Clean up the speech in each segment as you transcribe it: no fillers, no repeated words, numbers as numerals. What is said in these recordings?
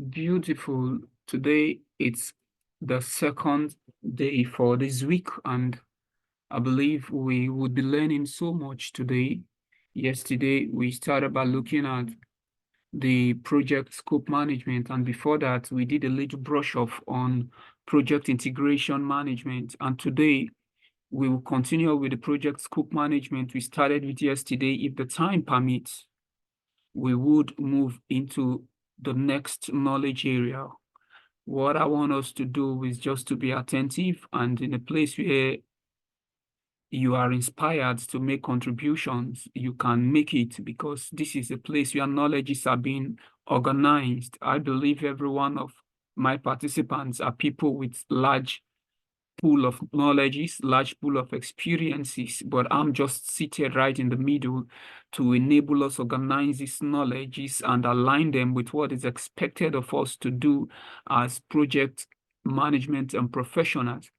Beautiful. Today it's the second day for this week, and I believe we would be learning so much today. Yesterday, we started by looking at the project scope management, and before that, we did a little brush off on project integration management. And today, we will continue with the project scope management we started with yesterday. If the time permits, we would move into the next knowledge area. What I want us to do is just to be attentive and in a place where you are inspired to make contributions, you can make it, because this is a place where knowledges are being organized. I believe every one of my participants are people with large pool of knowledges, large pool of experiences, but I'm just seated right in the middle to enable us organize these knowledges and align them with what is expected of us to do as project management and professionals.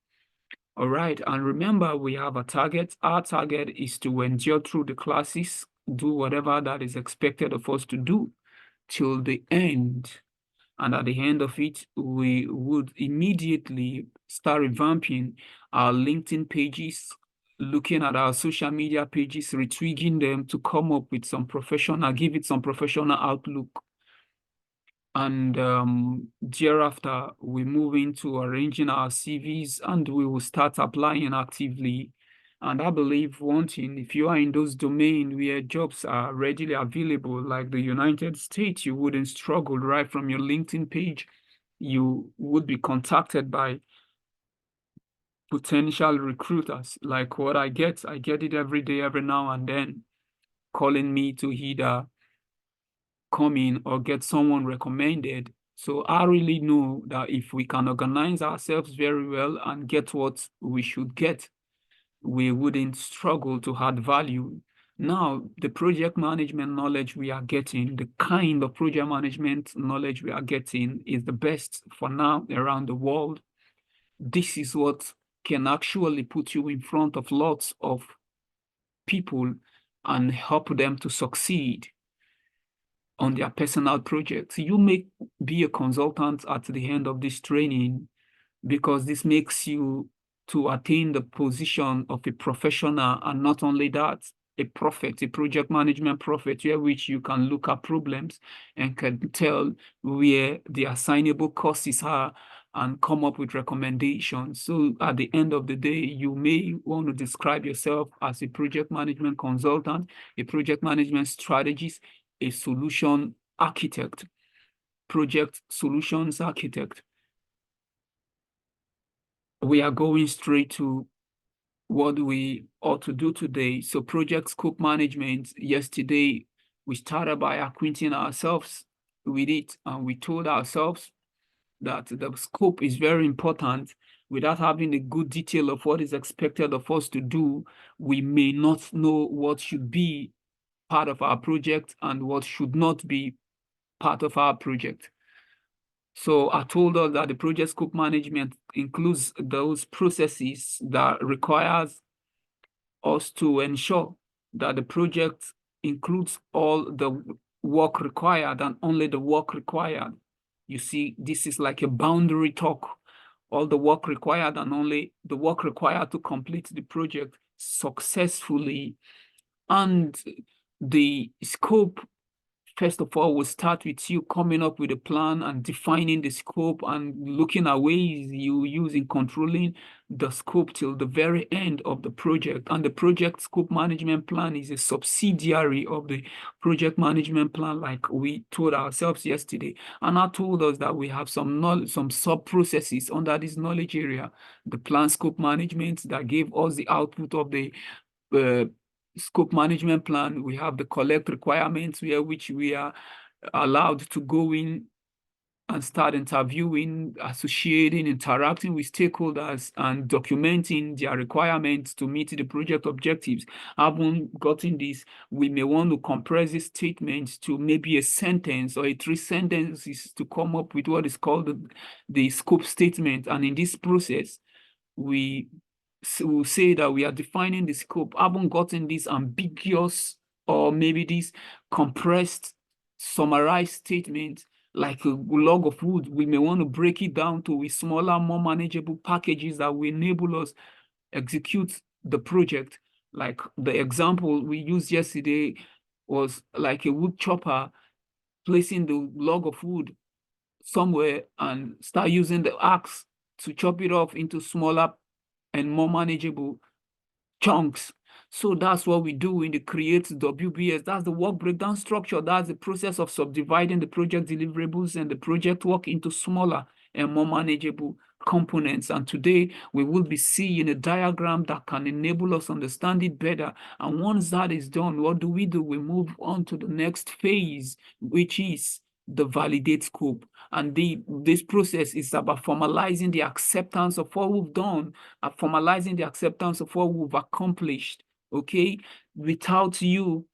All right, and remember, we have a target. Our target is to endure through the classes, do whatever that is expected of us to do till the end. And at the end of it, we would immediately start revamping our LinkedIn pages, looking at our social media pages, retweaking them to come up with some professional, give it some professional outlook. And thereafter, we move into arranging our CVs and we will start applying actively. And I believe one thing, if you are in those domains where jobs are readily available, like the United States, you wouldn't struggle right from your LinkedIn page. You would be contacted by potential recruiters, like what I get it every day, every now and then, calling me to either come in or get someone recommended. So I really know that if we can organize ourselves very well and get what we should get, we wouldn't struggle to add value. Now, the project management knowledge we are getting, the kind of project management knowledge we are getting is the best for now around the world. This is what can actually put you in front of lots of people and help them to succeed on their personal projects. You may be a consultant at the end of this training because this makes you to attain the position of a professional, and not only that, a prophet, a project management prophet, where which you can look at problems and can tell where the assignable courses are and come up with recommendations. So at the end of the day, you may want to describe yourself as a project management consultant, a project management strategist, a solution architect, project solutions architect. We are going straight to what we ought to do today. So project scope management, yesterday, we started by acquainting ourselves with it, and we told ourselves that the scope is very important. Without having a good detail of what is expected of us to do, we may not know what should be part of our project and what should not be part of our project. So I told us that the project scope management includes those processes that requires us to ensure that the project includes all the work required and only the work required. You see, this is like a boundary talk. All the work required and only the work required to complete the project successfully. And the scope, first of all, will start with you coming up with a plan and defining the scope and looking at ways you use in controlling the scope till the very end of the project. And the project scope management plan is a subsidiary of the project management plan, like we told ourselves yesterday. And I told us that we have some knowledge, some sub-processes under this knowledge area. The plan scope management that gave us the output of the scope management plan. We have the collect requirements, where which we are allowed to go in and start interviewing, associating, interacting with stakeholders, and documenting their requirements to meet the project objectives. Having gotten this, we may want to compress this statement to maybe a sentence or 3 sentences to come up with what is called the scope statement. And in this process, we will say that we are defining the scope. Haven't gotten this ambiguous or maybe this compressed, summarized statement, like a log of wood. We may want to break it down to a smaller, more manageable packages that will enable us execute the project. Like the example we used yesterday was like a wood chopper placing the log of wood somewhere and start using the axe to chop it off into smaller and more manageable chunks. So that's what we do in the create WBS. That's the work breakdown structure. That's the process of subdividing the project deliverables and the project work into smaller and more manageable components. And today we will be seeing a diagram that can enable us understand it better. And once that is done, what do? We move on to the next phase, which is the validate scope. And this process is about formalizing the acceptance of what we've done, formalizing the acceptance of what we've accomplished, okay? Without you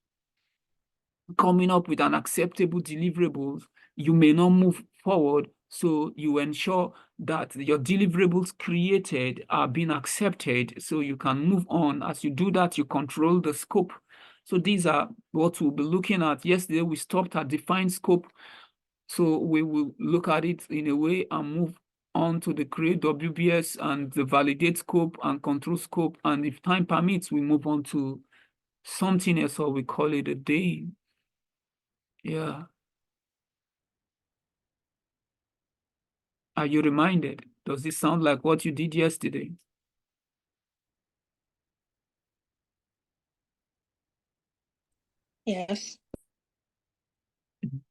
coming up with an acceptable deliverables, you may not move forward. So you ensure that your deliverables created are being accepted so you can move on. As you do that, you control the scope. So these are what we'll be looking at. Yesterday, we stopped at defined scope. So we will look at it in a way and move on to the create WBS and the validate scope and control scope. And if time permits, we move on to something else, or we call it a day. Yeah. Are you reminded? Does this sound like what you did yesterday? Yes.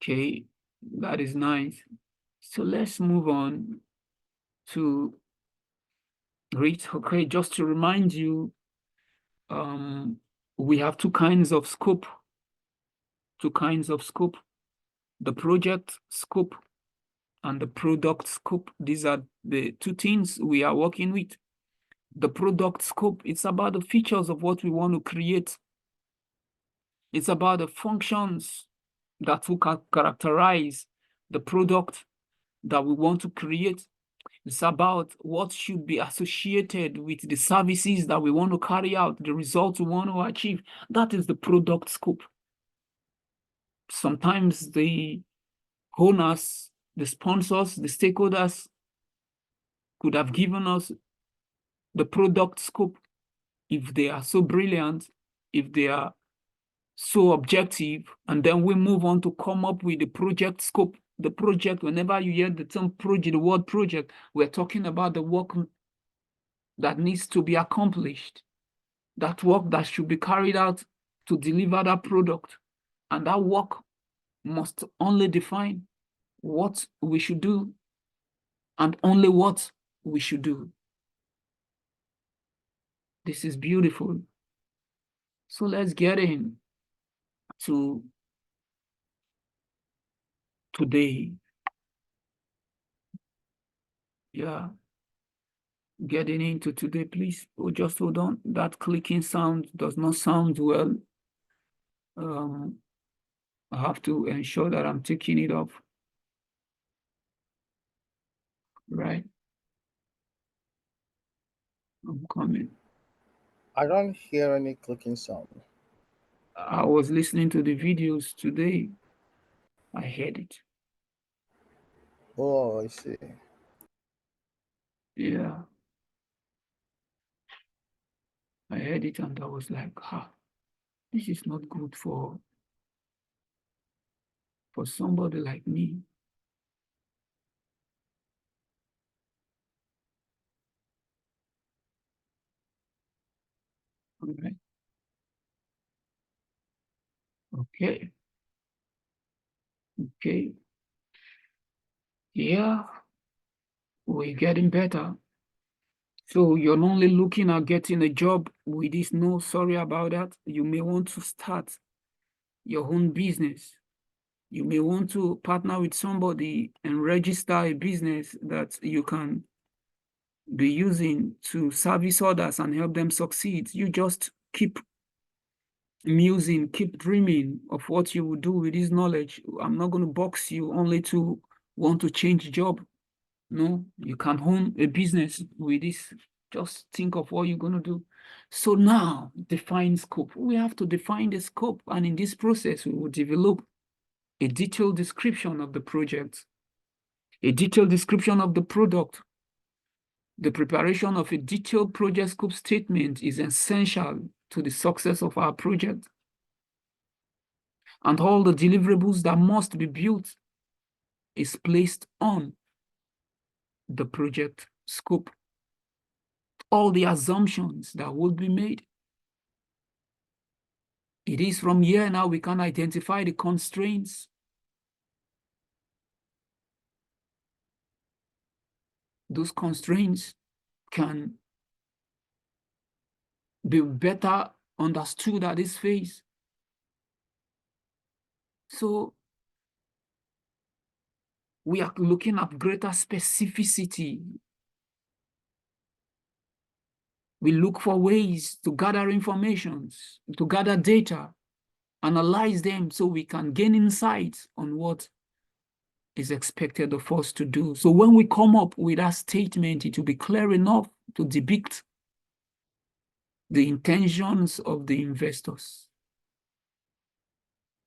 Okay, that is nice. So let's move on to read. Okay, just to remind you, we have two kinds of scope. The project scope and the product scope. These are the two things we are working with. The product scope, it's about the features of what we want to create. It's about the functions that will characterize the product that we want to create. It's about what should be associated with the services that we want to carry out, the results we want to achieve. That is the product scope. Sometimes the owners, the sponsors, the stakeholders could have given us the product scope if they are so brilliant, if they are so objective, and then we move on to come up with the project scope. The project, whenever you hear the term project, the word project, we're talking about the work that needs to be accomplished, that work that should be carried out to deliver that product. And that work must only define what we should do and only what we should do. This is beautiful. So let's get in to today. Yeah. Getting into today, please. Oh, just hold on. That clicking sound does not sound well. I have to ensure that I'm taking it off. Right. I'm coming. I don't hear any clicking sound. I was listening to the videos today. I heard it. Oh, I see. Yeah. I heard it and I was like, this is not good for somebody like me. All right. Okay. Okay. Yeah, we're getting better. So you're not only looking at getting a job with this, no, sorry about that. You may want to start your own business. You may want to partner with somebody and register a business that you can be using to service others and help them succeed. You just keep musing, keep dreaming of what you will do with this knowledge. I'm not going to box you only to want to change job. No, you can own a business with this. Just think of what you're going to do. So now, define scope. We have to define the scope, and in this process, we will develop a detailed description of the project, a detailed description of the product. The preparation of a detailed project scope statement is essential to the success of our project. And all the deliverables that must be built is placed on the project scope. All the assumptions that will be made. It is from here now we can identify the constraints. Those constraints can be better understood at this phase. So we are looking at greater specificity. We look for ways to gather information, to gather data, analyze them so we can gain insights on what is expected of us to do. So when we come up with that statement, it will be clear enough to depict the intentions of the investors.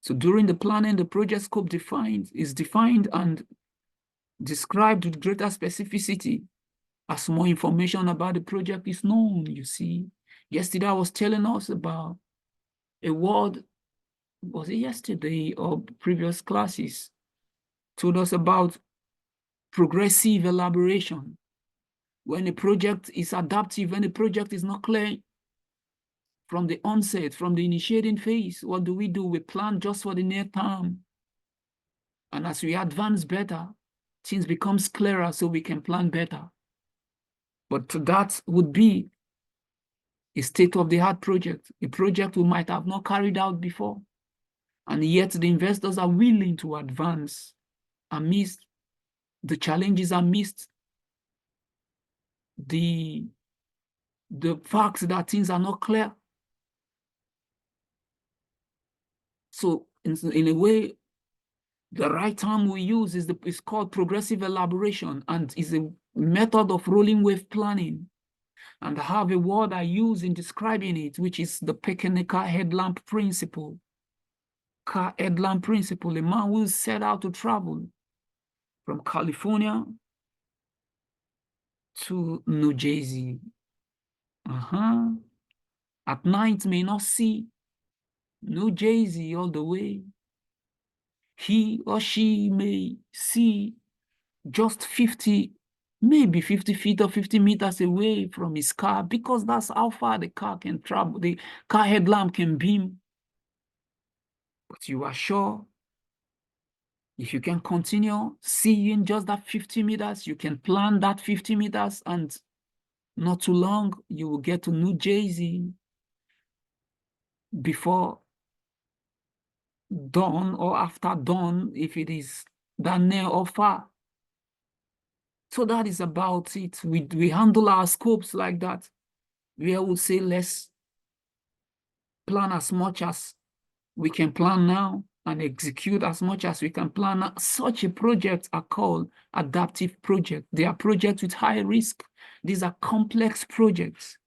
So during the planning, the project scope is defined and described with greater specificity as more information about the project is known, you see. Yesterday, I was telling us about a word, was it yesterday or previous classes, told us about progressive elaboration. When a project is adaptive, when a project is not clear from the onset, from the initiating phase, what do? We plan just for the near term. And as we advance better, things becomes clearer so we can plan better. But that would be a state-of-the-art project, a project we might have not carried out before. And yet the investors are willing to advance amidst the challenges, amidst the fact that things are not clear. So in a way, the right term we use is called progressive elaboration and is a method of rolling wave planning. And I have a word I use in describing it, which is the Peckenecker headlamp principle. Car headlamp principle. A man will set out to travel from California to New Jersey. At night may not see New Jersey all the way. He or she may see just 50, maybe 50 feet or 50 meters away from his car, because that's how far the car can travel, the car headlamp can beam. But you are sure if you can continue seeing just that 50 meters, you can plan that 50 meters, and not too long, you will get to New Jersey before dawn or after dawn, if it is that near or far. So that is about it. We handle our scopes like that. We would say let's plan as much as we can plan now and execute as much as we can plan now. Such a project are called adaptive projects. They are projects with high risk. These are complex projects.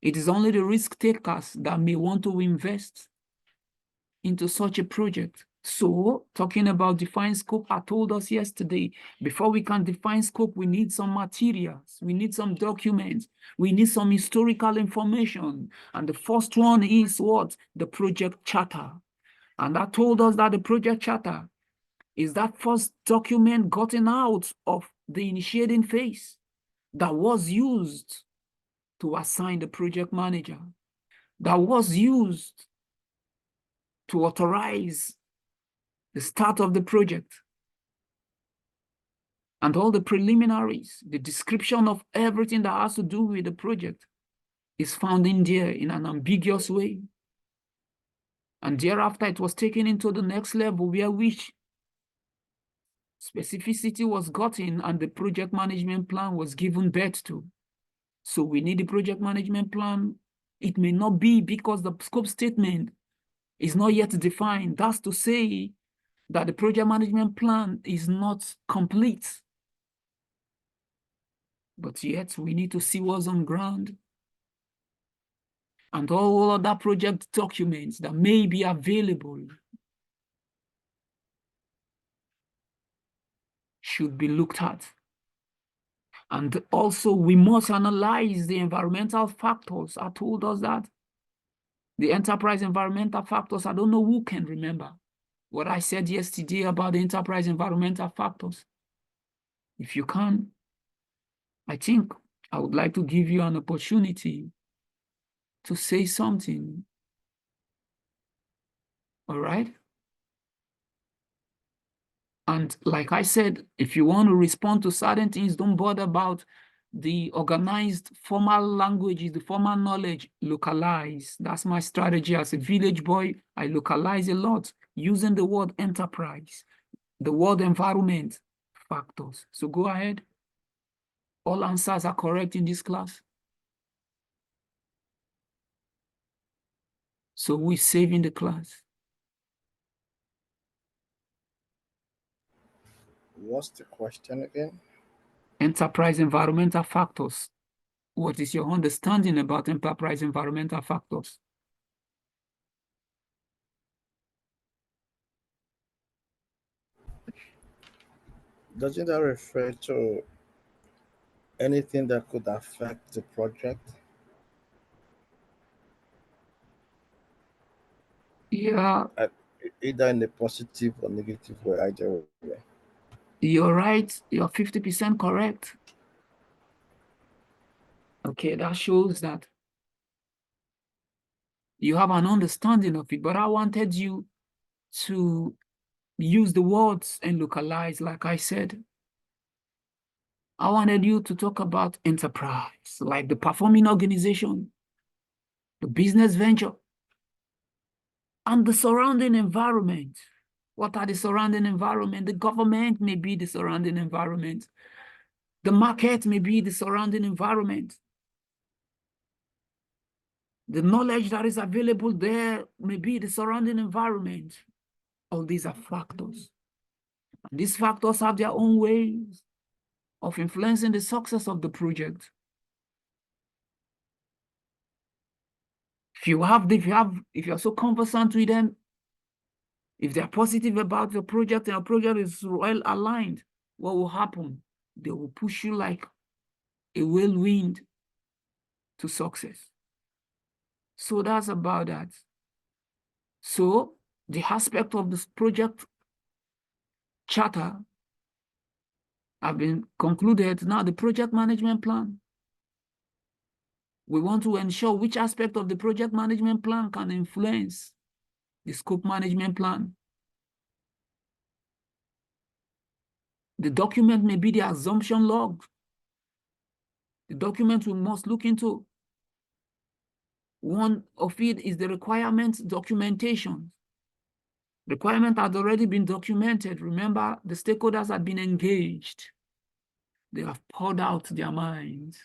It is only the risk takers that may want to invest into such a project. So, talking about defined scope, I told us yesterday, before we can define scope, we need some materials, we need some documents, we need some historical information. And the first one is what? The project charter. And that told us that the project charter is that first document gotten out of the initiating phase that was used to assign the project manager, that was used to authorize the start of the project. And all the preliminaries, the description of everything that has to do with the project is found in there in an ambiguous way. And thereafter, it was taken into the next level where which specificity was gotten and the project management plan was given birth to. So we need the project management plan. It may not be because the scope statement is not yet defined. That's to say that the project management plan is not complete. But yet we need to see what's on ground. And all other project documents that may be available should be looked at. And also, we must analyze the environmental factors. I told us that. The enterprise environmental factors, I don't know who can remember what I said yesterday about the enterprise environmental factors. If you can, I think I would like to give you an opportunity to say something. All right? And like I said, if you want to respond to certain things, don't bother about the organized formal languages, the formal knowledge, localize. That's my strategy as a village boy. I localize a lot using the word enterprise, the word environment factors. So go ahead. All answers are correct in this class. So we're saving the class. What's the question again? Enterprise environmental factors. What is your understanding about enterprise environmental factors? Doesn't that refer to anything that could affect the project? Yeah, Either in a positive or negative way, either way. you're right. You're 50% correct. Okay, that shows that you have an understanding of it, but I wanted you to use the words and localize, like I said. I wanted you to talk about enterprise, like the performing organization, the business venture, and the surrounding environment. What are the surrounding environment? The government may be the surrounding environment. The market may be the surrounding environment. The knowledge that is available there may be the surrounding environment. All these are factors. And these factors have their own ways of influencing the success of the project. If you're so conversant with them, if they're positive about your project and your project is well aligned, what will happen? They will push you like a whirlwind to success. So that's about that. So the aspect of this project charter have been concluded. Now the project management plan. We want to ensure which aspect of the project management plan can influence the scope management plan. The document may be the assumption log. The document we must look into. One of it is the requirement documentation. Requirement had already been documented. Remember, the stakeholders had been engaged. They have poured out their minds.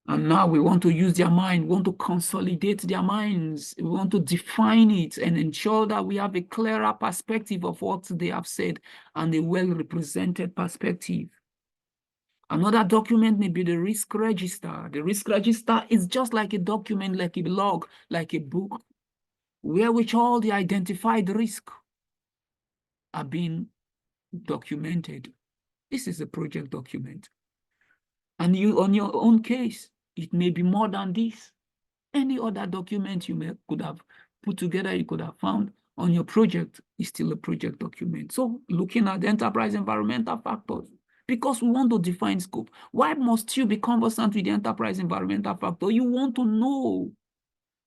And now we want to use their mind, we want to consolidate their minds, we want to define it and ensure that we have a clearer perspective of what they have said and a well-represented perspective. Another document may be the risk register. The risk register is just like a document, like a log, like a book, where which all the identified risks are being documented. This is a project document. And you, on your own case, it may be more than this. Any other document you could have put together, you could have found on your project is still a project document. So looking at the enterprise environmental factors, because we want to define scope. Why must you be conversant with the enterprise environmental factor? You want to know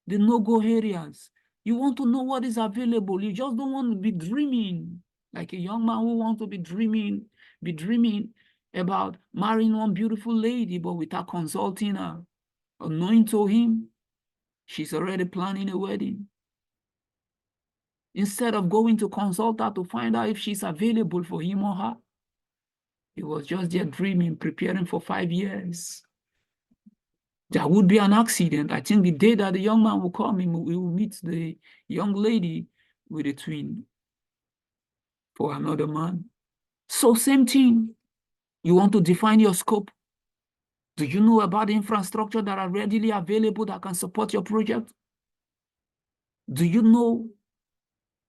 the no-go areas. You want to know what is available. You just don't want to be dreaming like a young man who wants to be dreaming about marrying one beautiful lady, but without consulting her or knowing to him, she's already planning a wedding. Instead of going to consult her to find out if she's available for him or her, he was just there dreaming, preparing for 5 years. There would be an accident. I think the day that the young man will come, he will meet the young lady with a twin for another man. So same thing. You want to define your scope. Do you know about the infrastructure that are readily available that can support your project? Do you know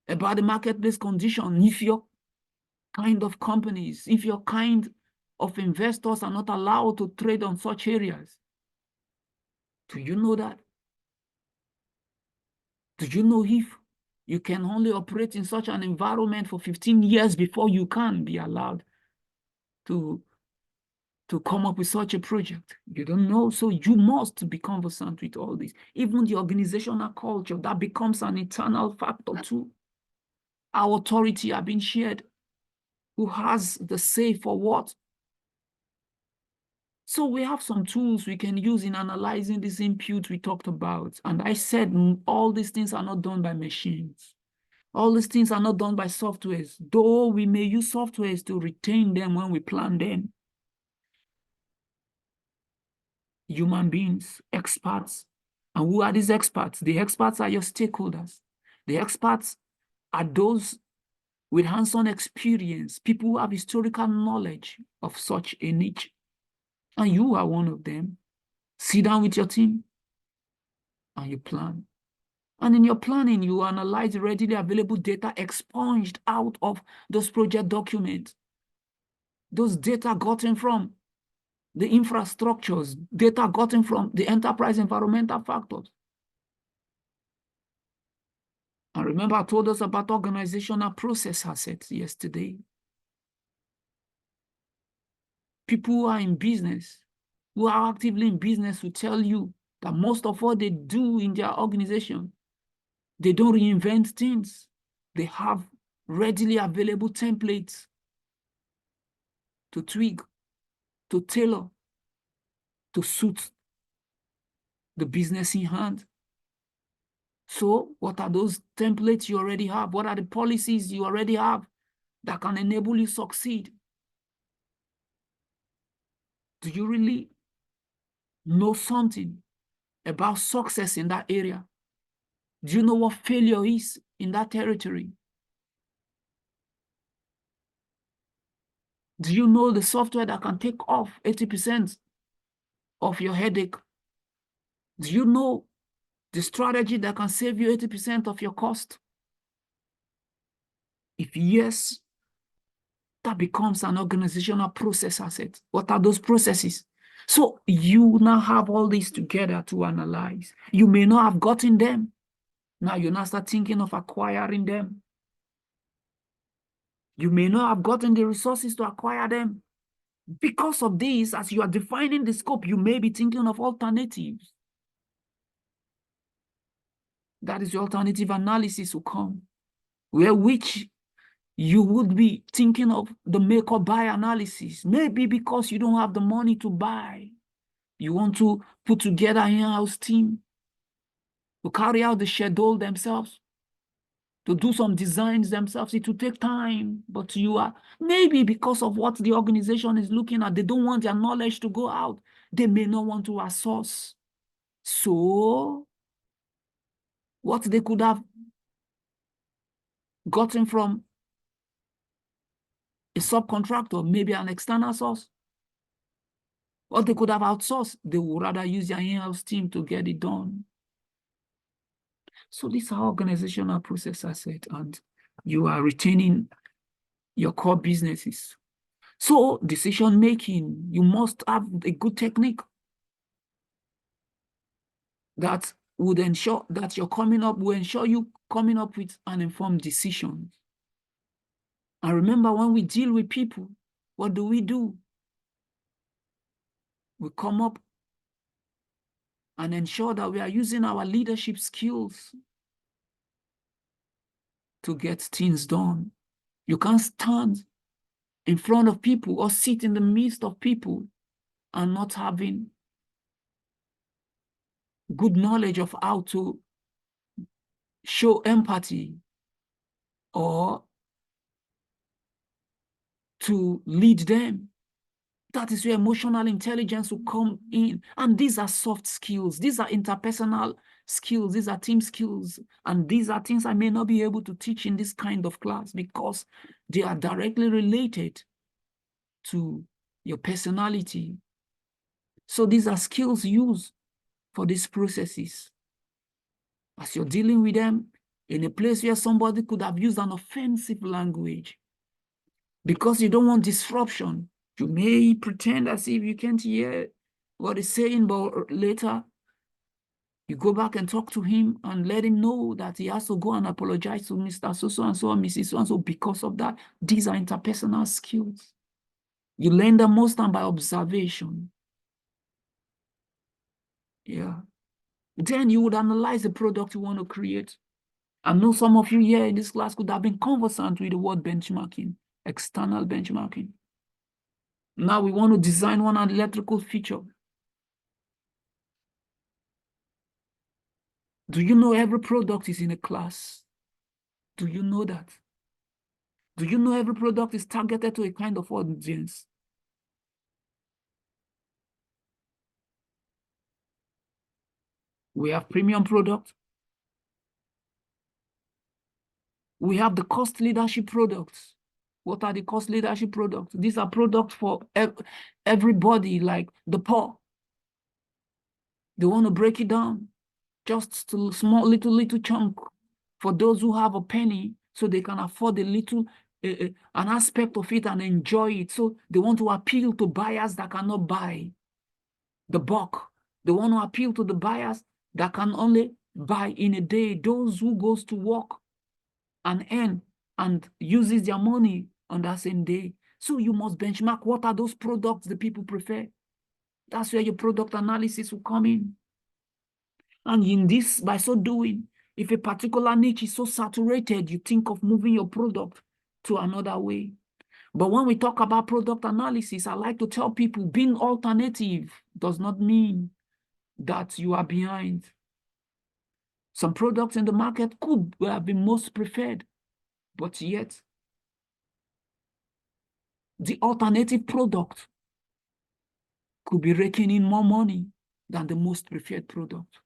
about the marketplace condition, NIFIO? kind of companies, if your kind of investors are not allowed to trade on such areas? Do you know that? Do you know if you can only operate in such an environment for 15 years before you can be allowed to come up with such a project? You don't know, so you must be conversant with all this. Even the organizational culture, that becomes an internal factor too. Our authority are being shared. Who has the say for what? So we have some tools we can use in analyzing this input we talked about. And I said all these things are not done by machines. All these things are not done by softwares, though we may use softwares to retain them when we plan them. Human beings, experts. And who are these experts? The experts are your stakeholders. The experts are those with hands-on experience, people who have historical knowledge of such a niche. And you are one of them. Sit down with your team and you plan. And in your planning, you analyze the readily available data expunged out of those project documents. Those data gotten from the infrastructures, data gotten from the enterprise environmental factors. And remember, I told us about organizational process assets yesterday. People who are in business, who are actively in business, will tell you that most of what they do in their organization, they don't reinvent things. They have readily available templates to tweak, to tailor, to suit the business in hand. So what are those templates you already have? What are the policies you already have that can enable you succeed? Do you really know something about success in that area? Do you know what failure is in that territory? Do you know the software that can take off 80% of your headache? Do you know the strategy that can save you 80% of your cost? If yes, that becomes an organizational process asset. What are those processes? So you now have all these together to analyze. You may not have gotten them. Now you now start thinking of acquiring them. You may not have gotten the resources to acquire them. Because of this, as you are defining the scope, you may be thinking of alternatives. That is, your alternative analysis will come, where which you would be thinking of the make or buy analysis. Maybe because you don't have the money to buy, you want to put together an in-house team to carry out the schedule themselves, to do some designs themselves. It will take time, but you are, maybe because of what the organization is looking at, they don't want their knowledge to go out. They may not want to outsource. So what they could have gotten from a subcontractor, maybe an external source, what they could have outsourced, they would rather use their in-house team to get it done. So these are organizational process assets, and you are retaining your core businesses. So decision making, you must have a good technique that would ensure that you're coming up, will ensure you coming up with an informed decision. And remember, when we deal with people, what do? We come up and ensure that we are using our leadership skills to get things done. You can't stand in front of people or sit in the midst of people and not having good knowledge of how to show empathy or to lead them. That is where emotional intelligence will come in. And these are soft skills. These are interpersonal skills. These are team skills. And these are things I may not be able to teach in this kind of class because they are directly related to your personality. So these are skills used for these processes. As you're dealing with them in a place where somebody could have used an offensive language, Because you don't want disruption, you may pretend as if you can't hear what he's saying, but later you go back and talk to him and let him know that he has to go and apologize to Mr. So-so and so and Mrs. So-and-so because of that. These are interpersonal skills. You learn them most time by observation. Yeah. Then you would analyze the product you want to create. I know some of you here in this class could have been conversant with the word benchmarking, external benchmarking. Now we want to design one electrical feature. Do you know every product is in a class? Do you know that? Do you know every product is targeted to a kind of audience? We have premium product. We have the cost leadership products. What are the cost leadership products? These are products for everybody, like the poor. They want to break it down just to small, little chunk for those who have a penny so they can afford a little, an aspect of it and enjoy it. So they want to appeal to buyers that cannot buy the bulk. They want to appeal to the buyers that can only buy in a day, those who goes to work and earn and uses their money on that same day. So you must benchmark what are those products the people prefer. That's where your product analysis will come in. And in this, by so doing, if a particular niche is so saturated, you think of moving your product to another way. But when we talk about product analysis, I like to tell people being alternative does not mean that you are behind. Some products in the market could have been most preferred, but yet the alternative product could be raking in more money than the most preferred product.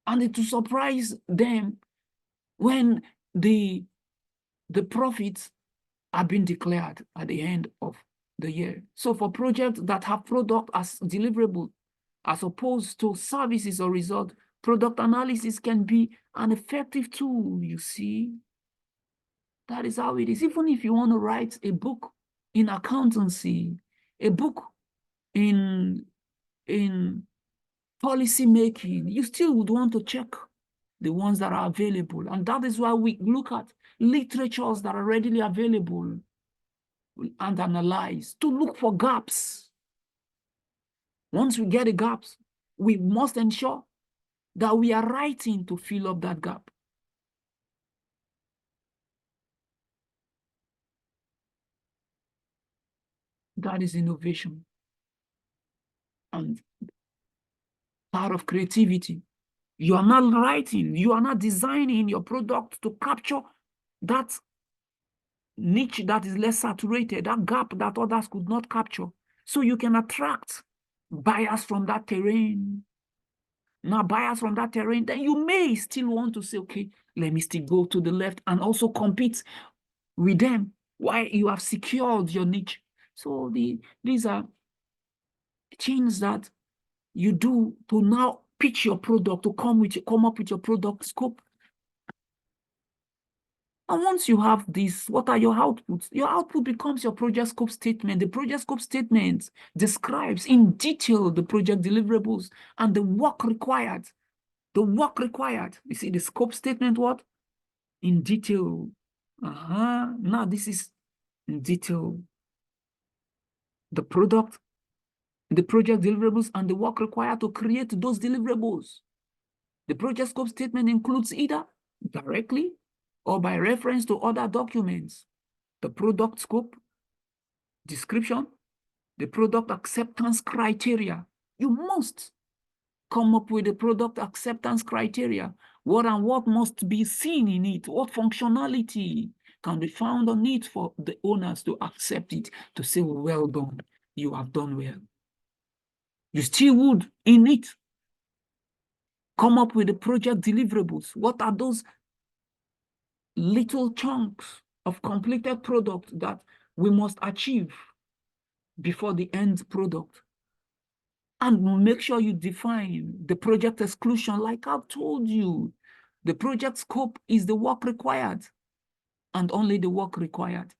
And it will surprise them when the profits are being declared at the end of the year. So for projects that have product as deliverable, as opposed to services or result, product analysis can be an effective tool, you see. That is how it is. Even if you want to write a book in accountancy, a book in policy making, you still would want to check the ones that are available. And that is why we look at literatures that are readily available and analyze to look for gaps. Once we get the gaps, we must ensure that we are writing to fill up that gap. That is innovation and part of creativity. You are not writing, you are not designing your product to capture that niche that is less saturated, that gap that others could not capture. So you can attract buyers from that terrain. Now, buyers from that terrain, then you may still want to say, okay, let me still go to the left and also compete with them while you have secured your niche. So these are things that you do to now pitch your product, to come up with your product scope. And once you have this, what are your outputs? Your output becomes your project scope statement. The project scope statement describes in detail the project deliverables and the work required. The work required. You see the scope statement, what? In detail. Now this is in detail. The product, the project deliverables, and the work required to create those deliverables. The project scope statement includes either directly or by reference to other documents, the product scope, description, the product acceptance criteria. You must come up with the product acceptance criteria. What and what must be seen in it? What functionality can be found on it for the owners to accept it, to say, well done, you have done well. You still would, in it, come up with the project deliverables. What are those little chunks of completed product that we must achieve before the end product? And make sure you define the project exclusion like I've told you. The project scope is the work required and only the work required.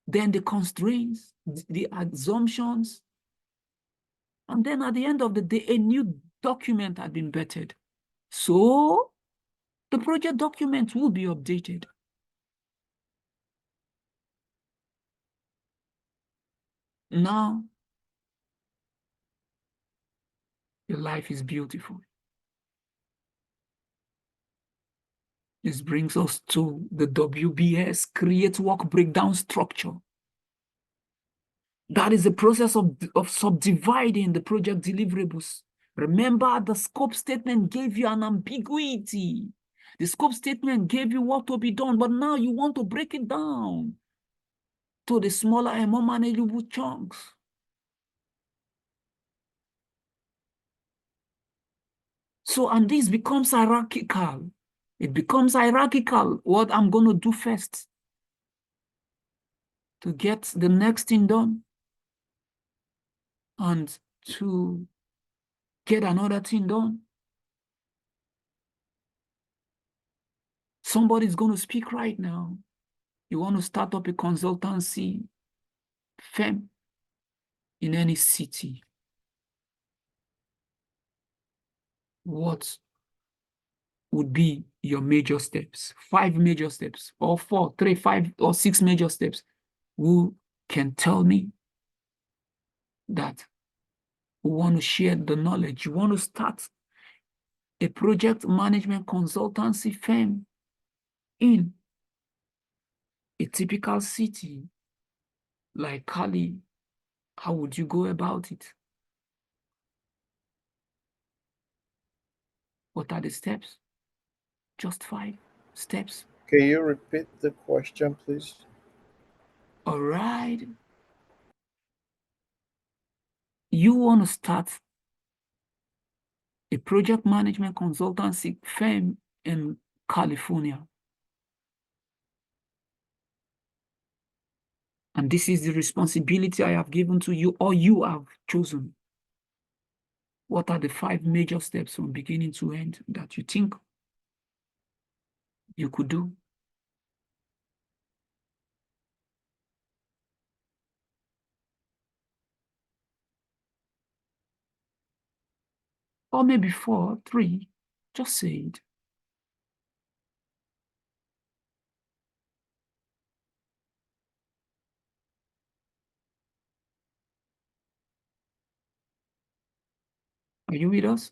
Then the constraints, the assumptions, and then at the end of the day, a new document had been vetted. So the project document will be updated. Now, your life is beautiful. This brings us to the WBS, create work breakdown structure. That is the process of subdividing the project deliverables. Remember, the scope statement gave you an ambiguity. The scope statement gave you what to be done, but now you want to break it down to the smaller and more manageable chunks. So, and this becomes hierarchical. It becomes hierarchical, what I'm going to do first to get the next thing done and to get another thing done. Somebody's going to speak right now. You want to start up a consultancy firm in any city. What would be your major steps? 5 major steps, or 4, 3, 5, or 6 major steps. Who can tell me that we want to share the knowledge? You want to start a project management consultancy firm in a typical city like Cali. How would you go about it? What are the steps? Just 5 steps. Can you repeat the question, please? All right. You want to start a project management consultancy firm in California. And this is the responsibility I have given to you, or you have chosen. What are the 5 major steps from beginning to end that you think you could do? Or maybe 4, 3, just say it. Are you with us?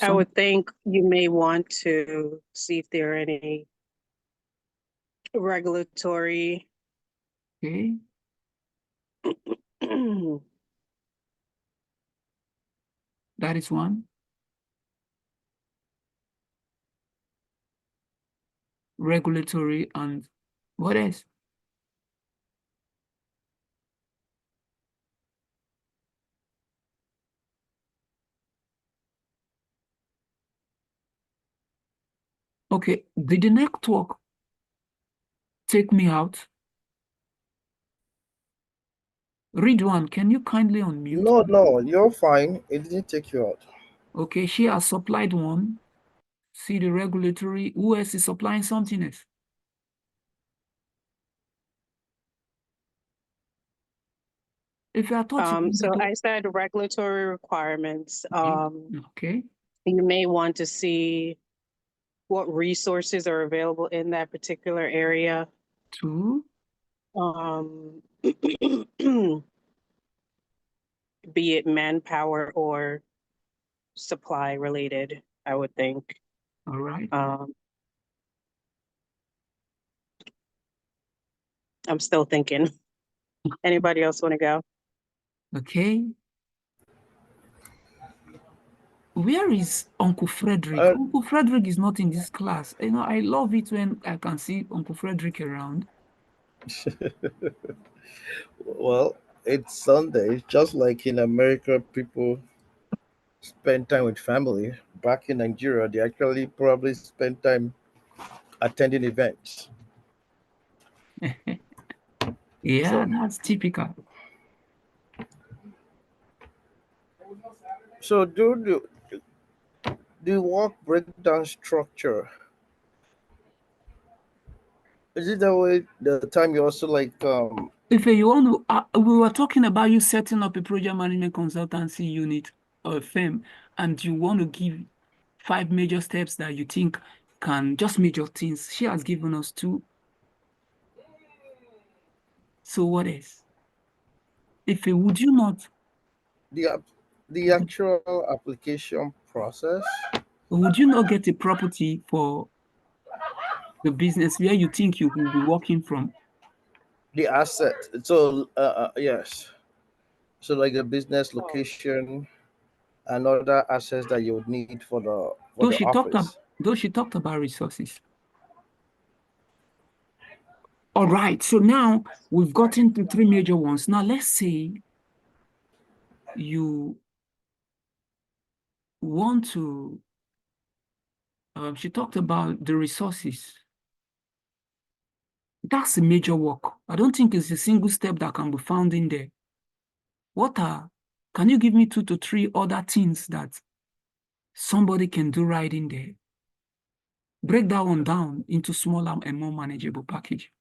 I would think you may want to see if there are any regulatory Okay. That is one. Regulatory and what else? Okay, did the network take me out? Ridwan, can you kindly unmute? No, you're fine. It didn't take you out. Okay, she has supplied one. See the regulatory. Who else is supplying something else? If you are touching, so I said regulatory requirements. Okay. You may want to see what resources are available in that particular area. 2. Be it manpower or supply related, I would think. All right. I'm still thinking. Anybody else want to go? Okay. Where is Uncle Frederick? Uncle Frederick is not in this class. You know, I love it when I can see Uncle Frederick around. Well, it's Sunday. Just like in America, people spend time with family. Back in Nigeria, they actually probably spend time attending events. Yeah, So, that's typical. So do the work breakdown structure, is it that way the time you also like If you want to, we were talking about you setting up a project management consultancy unit or a firm, and you want to give 5 major steps that you think can, just major things. She has given us 2. So what else? Would you not, the actual application process, get a property for the business where you think you will be working from? the asset? So yes. So like the business location and other assets that you would need for Though the office. she talked about resources. All right, so now we've gotten to 3 major ones. Now let's say you want to, she talked about the resources. That's a major work. I don't think it's a single step that can be found in there. Can you give me 2 to 3 other things that somebody can do right in there? Break that one down into smaller and more manageable package.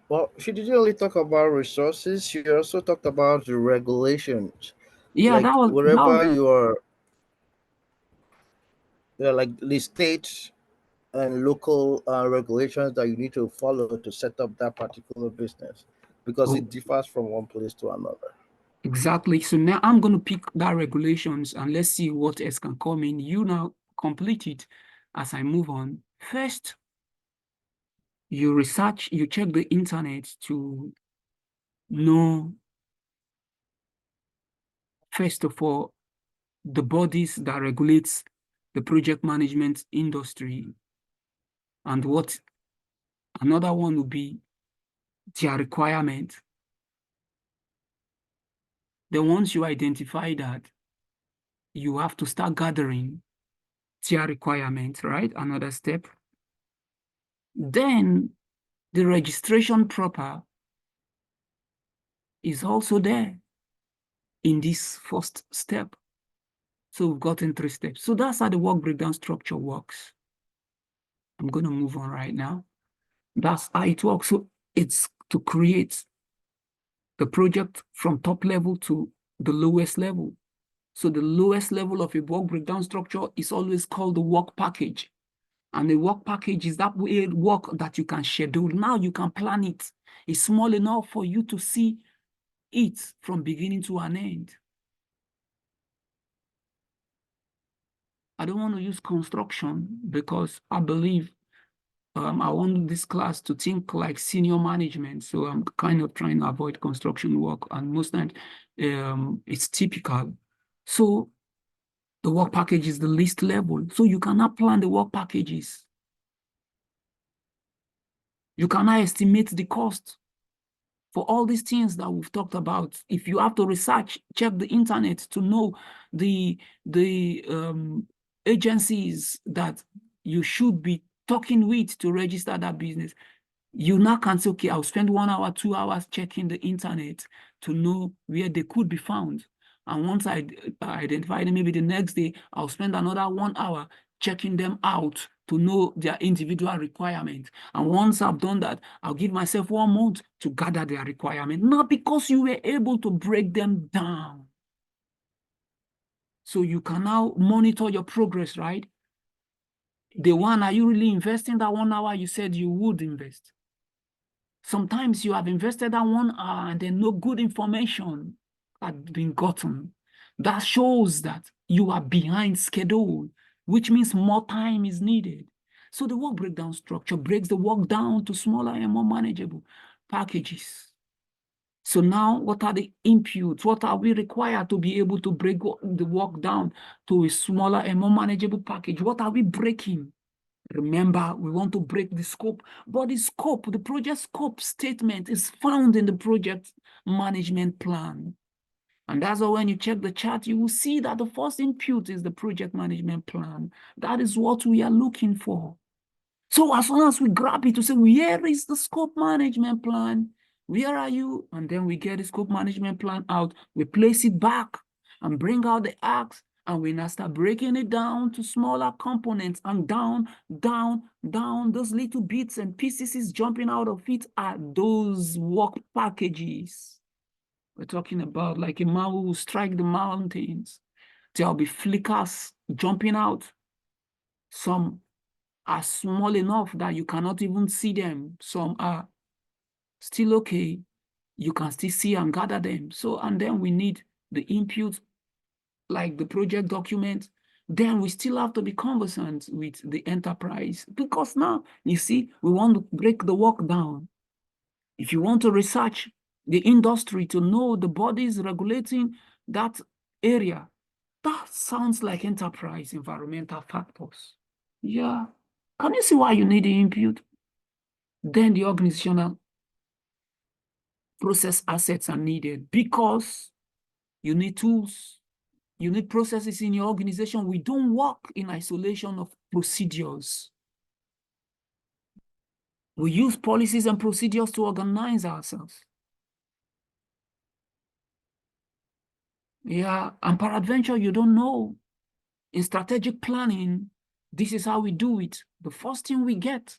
Well, she didn't only talk about resources, she also talked about the regulations. Yeah, Like that wherever was you are, like the state and local regulations that you need to follow to set up that particular business, because oh, it differs from one place to another. exactly. So now I'm going to pick that regulations and let's see what else can come in. You now complete it as I move on. First, you research, you check the internet to know, first of all, the bodies that regulates the project management industry, and what another one would be their requirement. Then once you identify that, you have to start gathering their requirements, right? Another step. Then the registration proper is also there in this first step. So we've gotten 3 steps. So that's how the work breakdown structure works. I'm going to move on right now. That's how it works. So it's to create the project from top level to the lowest level. So the lowest level of a work breakdown structure is always called the work package. And the work package is that work that you can schedule. Now you can plan it. It's small enough for you to see it from beginning to an end. I don't want to use construction because I believe I want this class to think like senior management. So I'm kind of trying to avoid construction work, and most times it's typical. So the work package is the least level. So you cannot plan the work packages. You cannot estimate the cost for all these things that we've talked about. If you have to research, check the internet to know the agencies that you should be talking with to register that business, you now can say, okay, I'll spend 1 hour, 2 hours checking the internet to know where they could be found. And once I identify them, maybe the next day, I'll spend another 1 hour checking them out to know their individual requirements. And once I've done that, I'll give myself 1 month to gather their requirement, not because you were able to break them down. So you can now monitor your progress, right? The one, are you really investing that 1 hour you said you would invest? Sometimes you have invested that 1 hour and then no good information had been gotten. That shows that you are behind schedule, which means more time is needed. So the work breakdown structure breaks the work down to smaller and more manageable packages. So now what are the inputs? What are we required to be able to break the work down to a smaller and more manageable package? What are we breaking? Remember, we want to break the scope, but the scope, the project scope statement is found in the project management plan. And that's why when you check the chart, you will see that the first input is the project management plan. That is what we are looking for. So as soon as we grab it to say, where is the scope management plan? Where are you? And then we get the scope management plan out. We place it back and bring out the axe, and we now start breaking it down to smaller components, and down, down, down. Those little bits and pieces is jumping out of it are those work packages. We're talking about like a man who will strike the mountains. There'll be flickers jumping out. Some are small enough that you cannot even see them. Some are still okay. You can still see and gather them. So, and then we need the input, like the project document. Then we still have to be conversant with the enterprise, because now, you see, we want to break the work down. If you want to research the industry to know the bodies regulating that area, that sounds like enterprise environmental factors. Yeah. Can you see why you need the input? Then the organizational process assets are needed, because you need tools, you need processes in your organization. We don't work in isolation of procedures. We use policies and procedures to organize ourselves. Yeah, and peradventure, you don't know. In strategic planning, this is how we do it. The first thing we get,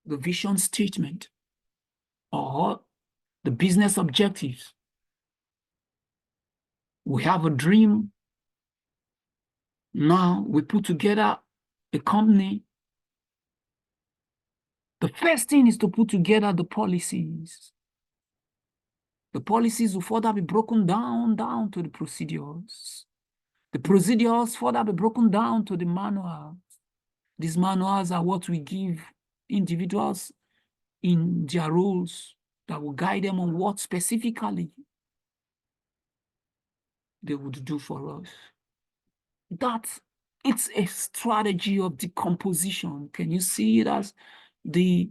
the vision statement or the business objectives. We have a dream. Now we put together a company. The first thing is to put together the policies. The policies will further be broken down to the procedures. The procedures further be broken down to the manuals. These manuals are what we give individuals in their roles that will guide them on what specifically they would do for us. It's a strategy of decomposition. Can you see it as the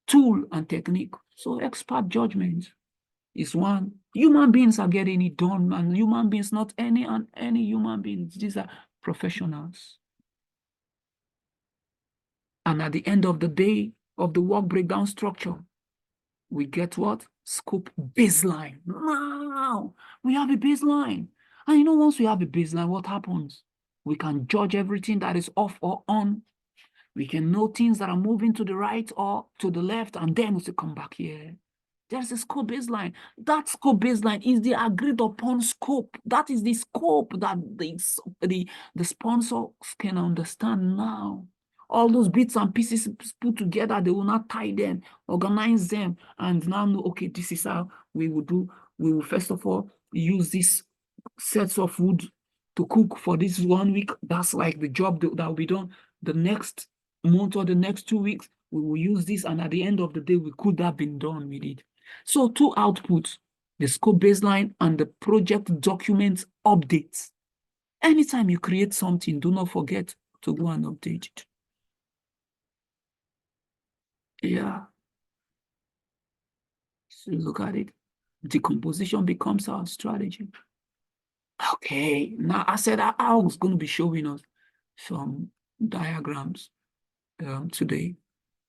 tool and technique? So expert judgment is one. Human beings are getting it done, and human beings, not any human beings. These are professionals. And at the end of the day of the work breakdown structure, we get what? Scope baseline. Now we have a baseline. And you know, once we have a baseline, what happens? We can judge everything that is off or on. We can know things that are moving to the right or to the left, and then we say, come back here. There's a scope baseline. That scope baseline is the agreed upon scope. That is the scope that the sponsors can understand now. All those bits and pieces put together, they will not tie them, organize them, and now know, okay, this is how we will do. We will first of all use these sets of wood to cook for this 1 week. That's like the job that will be done. The next month or the next 2 weeks, we will use this, and at the end of the day, we could have been done with it. So two outputs, the scope baseline and the project document updates. Anytime you create something, do not forget to go and update it. Yeah. So look at it. Decomposition becomes our strategy. Okay, now I said I was going to be showing us some diagrams today.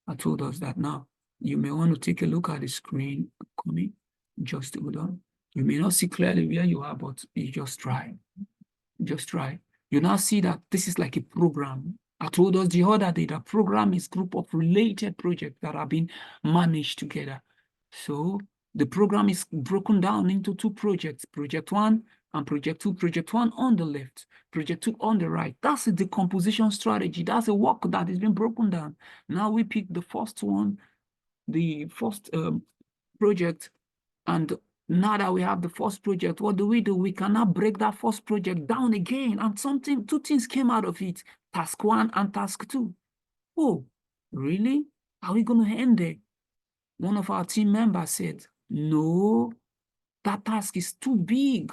I told us that now you may want to take a look at the screen. Coming, just hold on. You may not see clearly where you are, but you just try. Just try. You now see that this is like a program. I told us the other day that program is a group of related projects that are being managed together. So the program is broken down into two projects, project one and project two. Project one on the left, project two on the right. That's a decomposition strategy. That's a work that is being broken down. Now we pick the first one, the first project, and now that we have the first project, what do? We cannot break that first project down again. And two things came out of it, task one and task two. Oh, really? Are we going to end there? One of our team members said, no, that task is too big.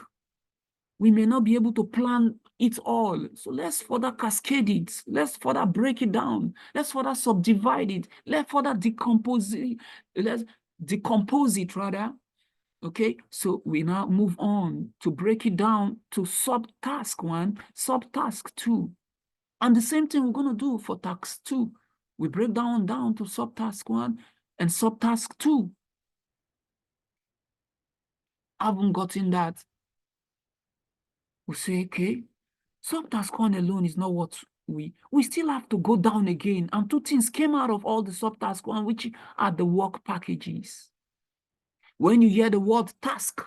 We may not be able to plan it all. So let's further cascade it. Let's further break it down. Let's further subdivide it. Let's further decompose it. Let's decompose it rather. Okay, so we now move on to break it down to subtask one, subtask two. And the same thing we're going to do for task two. We break down to subtask one and subtask two. haven't gotten that, we say, okay, subtask 1 alone is not what we still have to go down again. And 2 things came out of all the subtask 1, which are the work packages. When you hear the word task,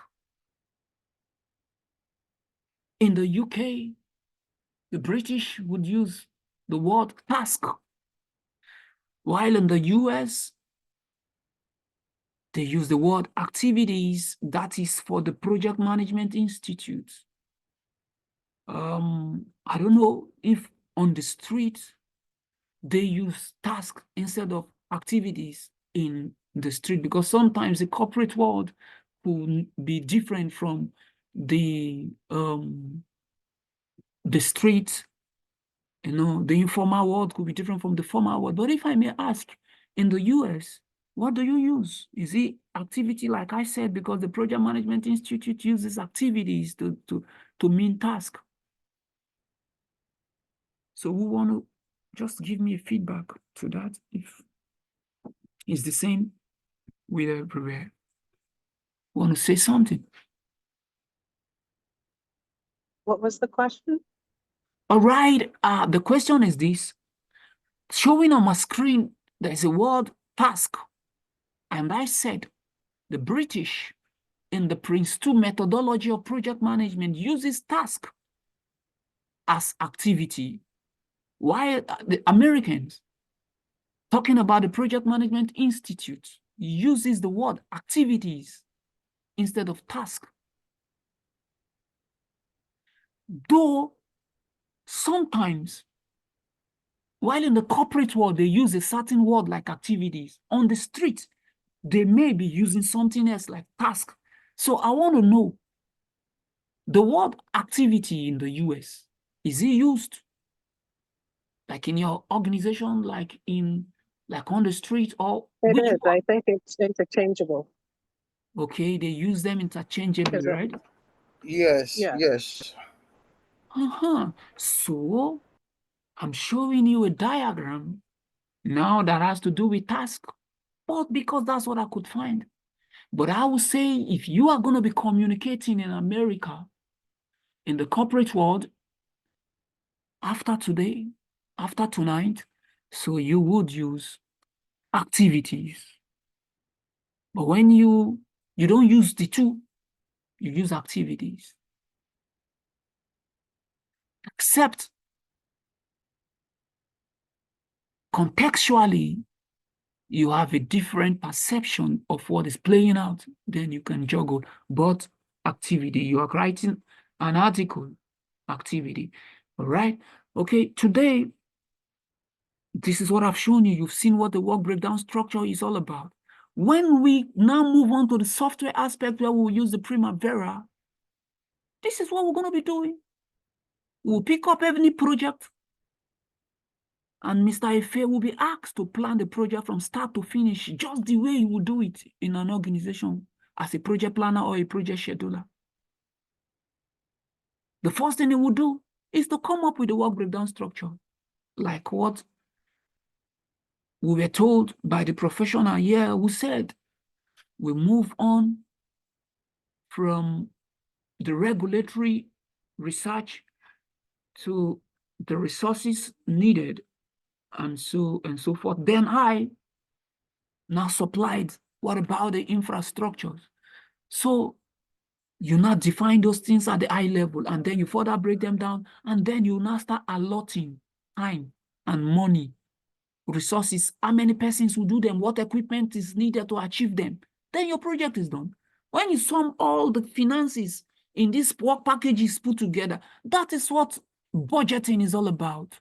in the UK, the British would use the word task, while in the US, they use the word activities. That is for the Project Management Institute. I don't know if on the street they use task instead of activities in the street, because sometimes the corporate world will be different from the street. You know, the informal world could be different from the formal world. But if I may ask, in the US, what do you use? Is it activity, like I said, because the Project Management Institute uses activities to mean task? So we want to just give me a feedback to that if it's the same with everywhere. Want to say something? What was the question? All right. The question is this. Showing on my screen, there's a word task. And I said, the British in the Prince 2 methodology of project management uses task as activity, while the Americans, talking about the Project Management Institute, uses the word activities instead of task. Though sometimes, while in the corporate world, they use a certain word like activities, on the street, they may be using something else like task. So I want to know, the word activity in the US, is it used like in your organization, like on the street, or It which is. one? I think it's interchangeable. Okay, they use them interchangeably, right? Yes, Yeah. yes. So I'm showing you a diagram now that has to do with task, but because that's what I could find. But I would say if you are going to be communicating in America, in the corporate world, after today, after tonight, so you would use activities. But when you don't use the two, you use activities. Except contextually, you have a different perception of what is playing out, then you can juggle. But activity, you are writing an article, activity, all right? Okay, today, this is what I've shown you. You've seen what the work breakdown structure is all about. When we now move on to the software aspect where we'll use the Primavera, this is what we're going to be doing. We'll pick up any project, and Mr. Efe will be asked to plan the project from start to finish, just the way you would do it in an organization as a project planner or a project scheduler. The first thing he will do is to come up with the work breakdown structure, like what we were told by the professional here who said we move on from the regulatory research to the resources needed and so forth. Then I now supplied, what about the infrastructures? So you now define those things at the high level, and then you further break them down, and then you now start allotting time and money, resources, how many persons will do them, what equipment is needed to achieve them. Then your project is done. When you sum all the finances in these work packages put together, that is what budgeting is all about.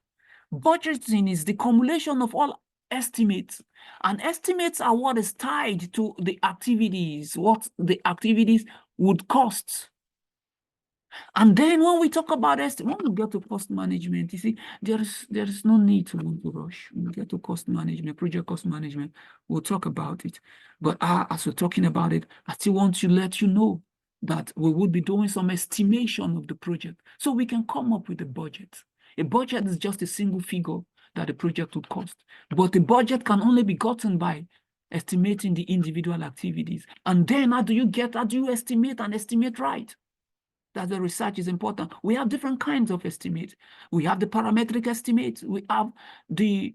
Budgeting is the cumulation of all estimates, and estimates are what is tied to the activities, what the activities would cost. And then when we talk about when we get to cost management, you see, there is no need to want to rush. When we get to cost management, project cost management, we'll talk about it. But as we're talking about it, I still want to let you know that we would be doing some estimation of the project so we can come up with a budget. A budget is just a single figure that the project would cost. But the budget can only be gotten by estimating the individual activities. And then how do you estimate and estimate right? That the research is important. We have different kinds of estimates. We have the parametric estimate. We have the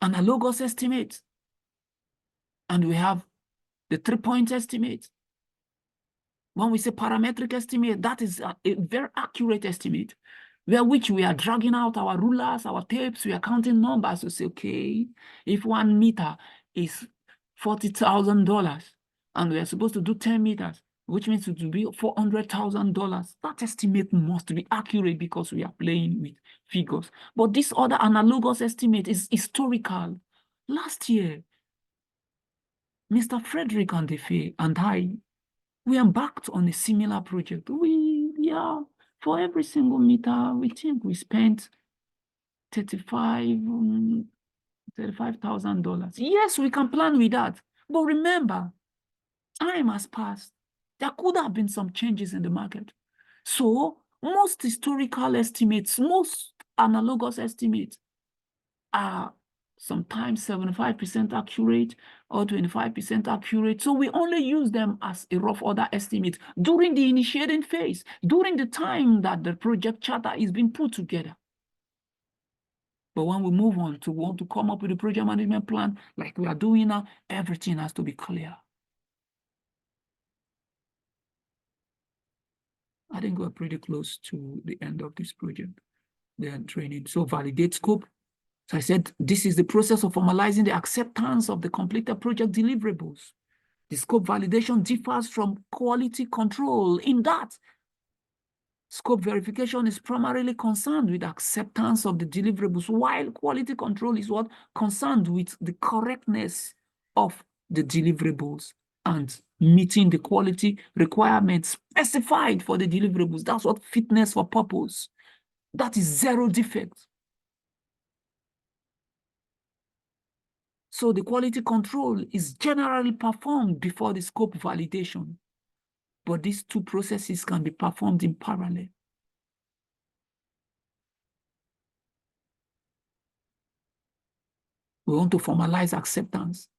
analogous estimate. And we have the 3-point estimate. When we say parametric estimate, that is a very accurate estimate, where which we are dragging out our rulers, our tapes, we are counting numbers to say, okay, if 1 meter is $40,000 and we are supposed to do 10 meters, which means it will be $400,000. That estimate must be accurate because we are playing with figures. But this other analogous estimate is historical. Last year, Mr. Frederick Andefe and I, we embarked on a similar project. For every single meter, we think we spent $35,000. Yes, we can plan with that. But remember, time has passed. There could have been some changes in the market. So most historical estimates, most analogous estimates are sometimes 75% accurate or 25% accurate. So we only use them as a rough order estimate during the initiating phase, during the time that the project charter is being put together. But when we move on to want to come up with a project management plan like we are doing now, everything has to be clear. I think we're pretty close to the end of this project, the training. So validate scope. So I said, this is the process of formalizing the acceptance of the completed project deliverables. The scope validation differs from quality control in that scope verification is primarily concerned with acceptance of the deliverables, while quality control is what concerned with the correctness of the deliverables and meeting the quality requirements specified for the deliverables. That's what fitness for purpose. That is 0 defect. So the quality control is generally performed before the scope validation, but these two processes can be performed in parallel. We want to formalize acceptance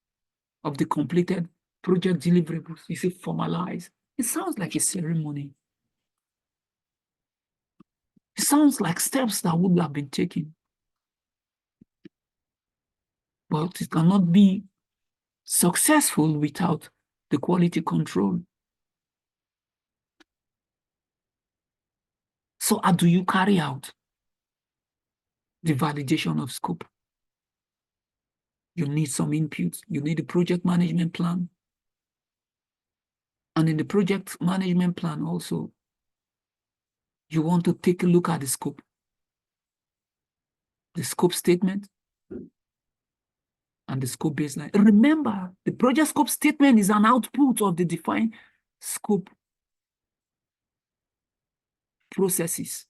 of the completed project deliverables. You say formalize. It sounds like a ceremony. It sounds like steps that would have been taken. But it cannot be successful without the quality control. So how do you carry out the validation of scope? You need some input. You need a project management plan. And in the project management plan also, you want to take a look at the scope statement, and the scope baseline. Remember, the project scope statement is an output of the defined scope processes.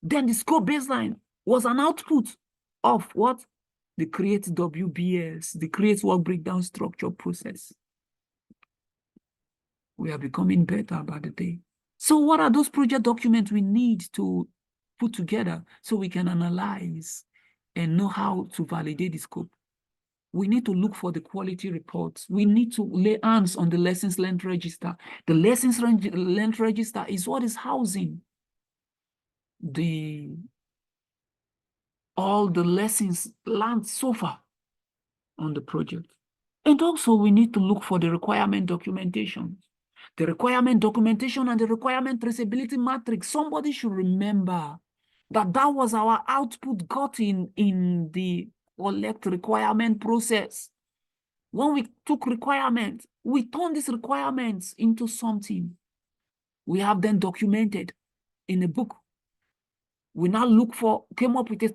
Then the scope baseline was an output of what? The create WBS, the create work breakdown structure process. We are becoming better by the day. So what are those project documents we need to put together so we can analyze and know how to validate the scope? We need to look for the quality reports. We need to lay hands on the lessons learned register. The lessons learned register is what is housing all the lessons learned so far on the project. And also we need to look for the requirement documentation. The requirement documentation and the requirement traceability matrix. Somebody should remember that that was our output gotten in the collect requirement process. When we took requirements, we turned these requirements into something. We have them documented in a book. We now came up with a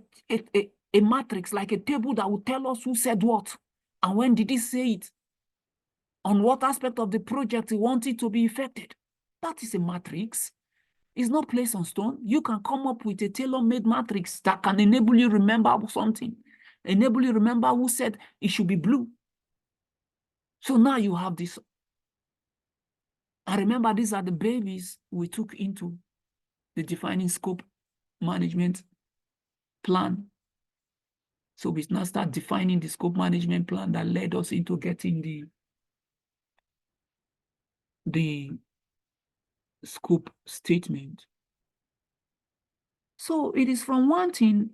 matrix, like a table that will tell us who said what, and when did he say it, on what aspect of the project he wanted to be effected. That is a matrix. It's not placed on stone. You can come up with a tailor-made matrix that can enable you remember something, enable you remember who said it should be blue. So now you have this. And remember, these are the babies we took into the defining scope management plan. So we now start defining the scope management plan that led us into getting the scope statement. So it is from one thing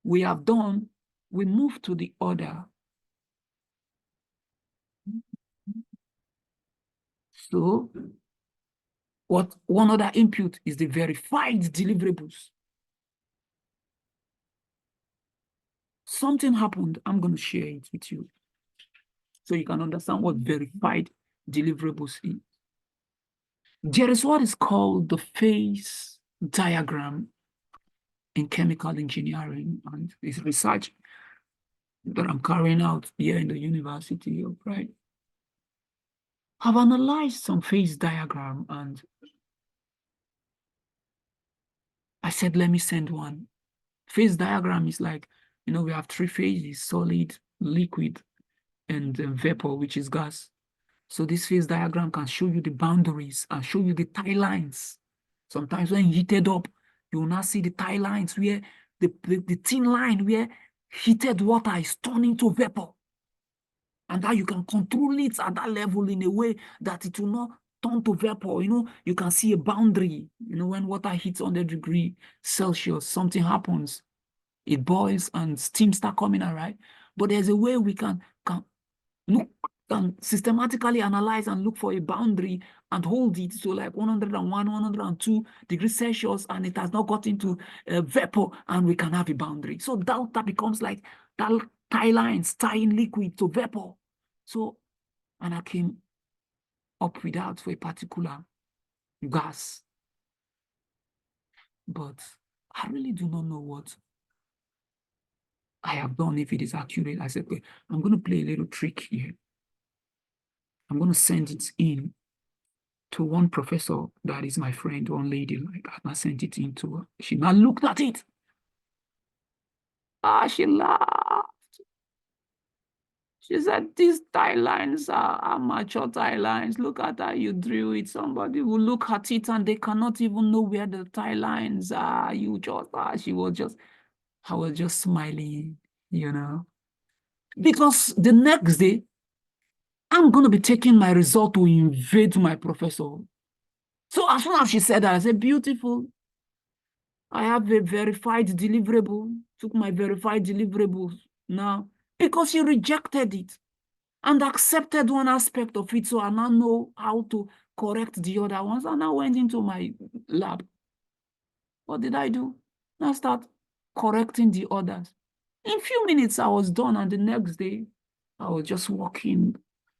we have done, we move to the other. So one other input is the verified deliverables. Something happened, I'm going to share it with you so you can understand what verified deliverables is. There is what is called the phase diagram in chemical engineering, and it's research that I'm carrying out here in the University of Right. I've analyzed some phase diagram and I said, let me send one. Phase diagram is like, we have three phases: solid, liquid, and vapor, which is gas. So this phase diagram can show you the boundaries and show you the tie lines. Sometimes when heated up, you will not see the tie lines where the thin line where heated water is turning to vapor. And that you can control it at that level in a way that it will not turn to vapor. You can see a boundary. When water hits 100 degrees Celsius, something happens. It boils and steam start coming out, right? But there's a way we can look and systematically analyze and look for a boundary and hold it to like 101, 102 degrees Celsius, and it has not got into vapor, and we can have a boundary. So that becomes like that tie lines tying liquid to vapor. So, and I came up with that for a particular gas. But I really do not know what I have done, if it is accurate. I said, okay, I'm going to play a little trick here. I'm going to send it in to one professor that is my friend, one lady, like I sent it in to her. She now looked at it. She laughed. She said, these tie lines are amateur tie lines. Look at how you drew it. Somebody will look at it and they cannot even know where the tie lines are. I was just smiling, Because the next day, I'm going to be taking my result to invade my professor. So as soon as she said that, I said, beautiful. I have a verified deliverable. Took my verified deliverables now because she rejected it and accepted one aspect of it. So I now know how to correct the other ones. And I went into my lab. What did I do? I start correcting the others. In a few minutes, I was done. And the next day, I was just walking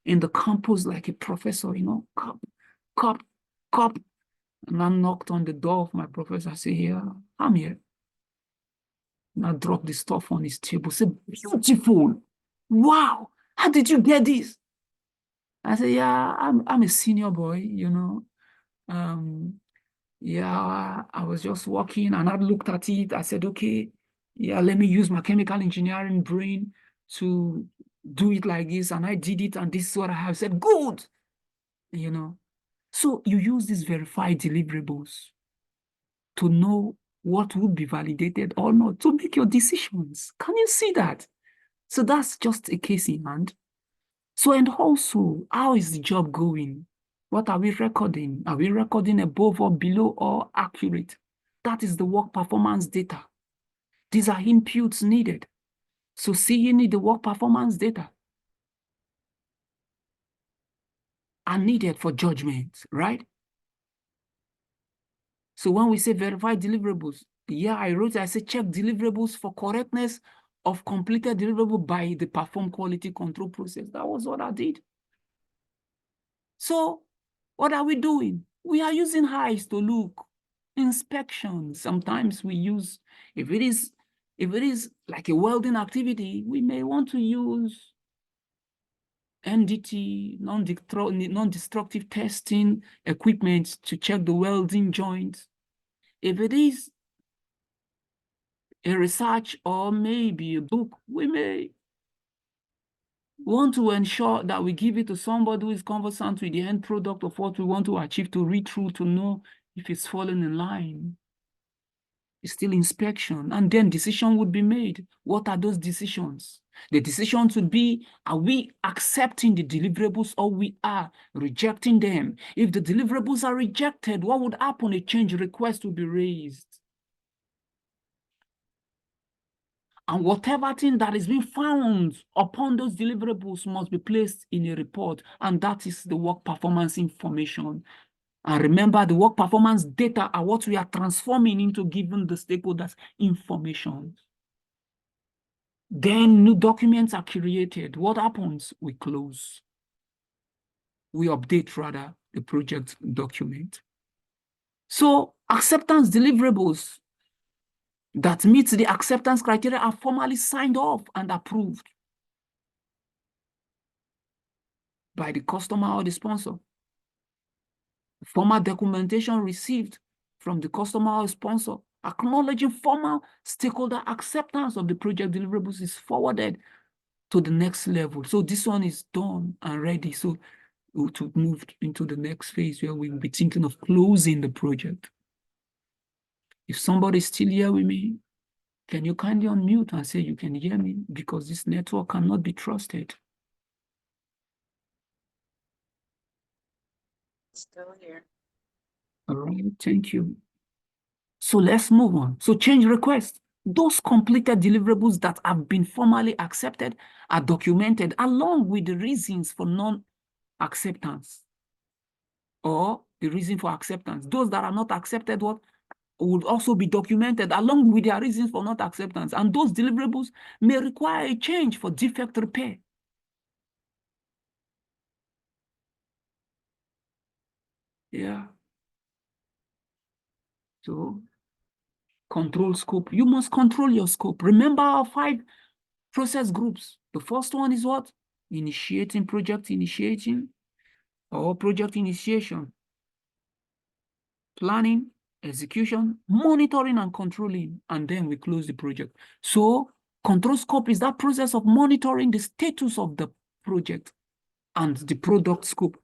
in the campus like a professor, cup. And I knocked on the door of my professor. I said, yeah, I'm here. And I dropped the stuff on his table. I said, beautiful. Wow. How did you get this? I said, yeah, I'm a senior boy, Yeah, I was just walking and I looked at it. I said, okay, yeah, let me use my chemical engineering brain to do it like this. And I did it. And this is what I have. I said, good. So you use these verified deliverables to know what would be validated or not, to make your decisions. Can you see that? So that's just a case in hand. So, and also, how is the job going? What are we recording? Are we recording above or below or accurate? That is the work performance data. These are inputs needed. So seeing the work performance data are needed for judgment, right? So when we say verified deliverables, yeah, I said check deliverables for correctness of completed deliverable by the perform quality control process. That was what I did. So what are we doing? We are using eyes to look. Inspections. Sometimes we use, if it is like a welding activity, we may want to use NDT, non-destructive testing equipment to check the welding joints. If it is a research or maybe a book, we may want to ensure that we give it to somebody who is conversant with the end product of what we want to achieve, to read through, to know if it's falling in line. It's still inspection, and then decision would be made. What are those decisions? The decisions would be, are we accepting the deliverables or we are rejecting them? If the deliverables are rejected, what would happen? A change request would be raised. And whatever thing that is being found upon those deliverables must be placed in a report, and that is the work performance information. And remember, the work performance data are what we are transforming into giving the stakeholders information. Then new documents are created. What happens? We close. We update, rather, the project document. So acceptance deliverables that meet the acceptance criteria are formally signed off and approved by the customer or the sponsor. Formal documentation received from the customer or sponsor acknowledging formal stakeholder acceptance of the project deliverables is forwarded to the next level. So this one is done and ready. So to move into the next phase where we will be thinking of closing the project. If somebody is still here with me, can you kindly unmute and say you can hear me, because this network cannot be trusted. Still here. All right, thank you. So let's move on. So change request. Those completed deliverables that have been formally accepted are documented along with the reasons for non-acceptance or the reason for acceptance. Those that are not accepted, what would also be documented along with their reasons for not acceptance. And those deliverables may require a change for defect repair. Yeah. So control scope. You must control your scope. Remember our 5 process groups. The first one is what? Initiating, project initiating, or project initiation. Planning, execution, monitoring, and controlling. And then we close the project. So control scope is that process of monitoring the status of the project and the product scope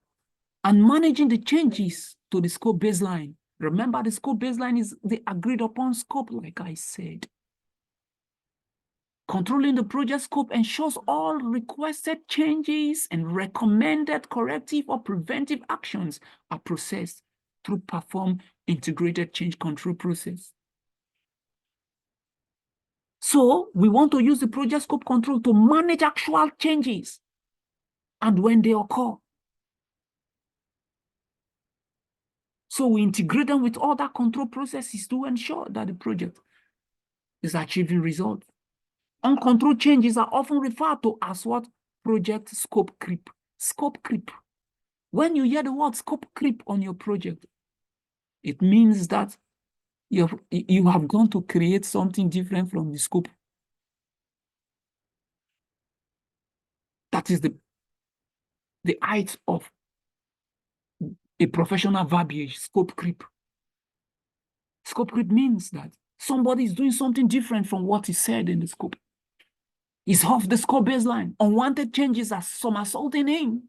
and managing the changes to the scope baseline. Remember, the scope baseline is the agreed upon scope, like I said. Controlling the project scope ensures all requested changes and recommended corrective or preventive actions are processed through perform integrated change control process. So we want to use the project scope control to manage actual changes and when they occur. So we integrate them with other control processes to ensure that the project is achieving results. Uncontrolled changes are often referred to as what? Project scope creep. Scope creep. When you hear the word scope creep on your project, it means that you have gone to create something different from the scope. That is the height of a professional verbiage, scope creep. Scope creep means that somebody is doing something different from what is said in the scope. It's off the scope baseline. Unwanted changes are somersaulting in,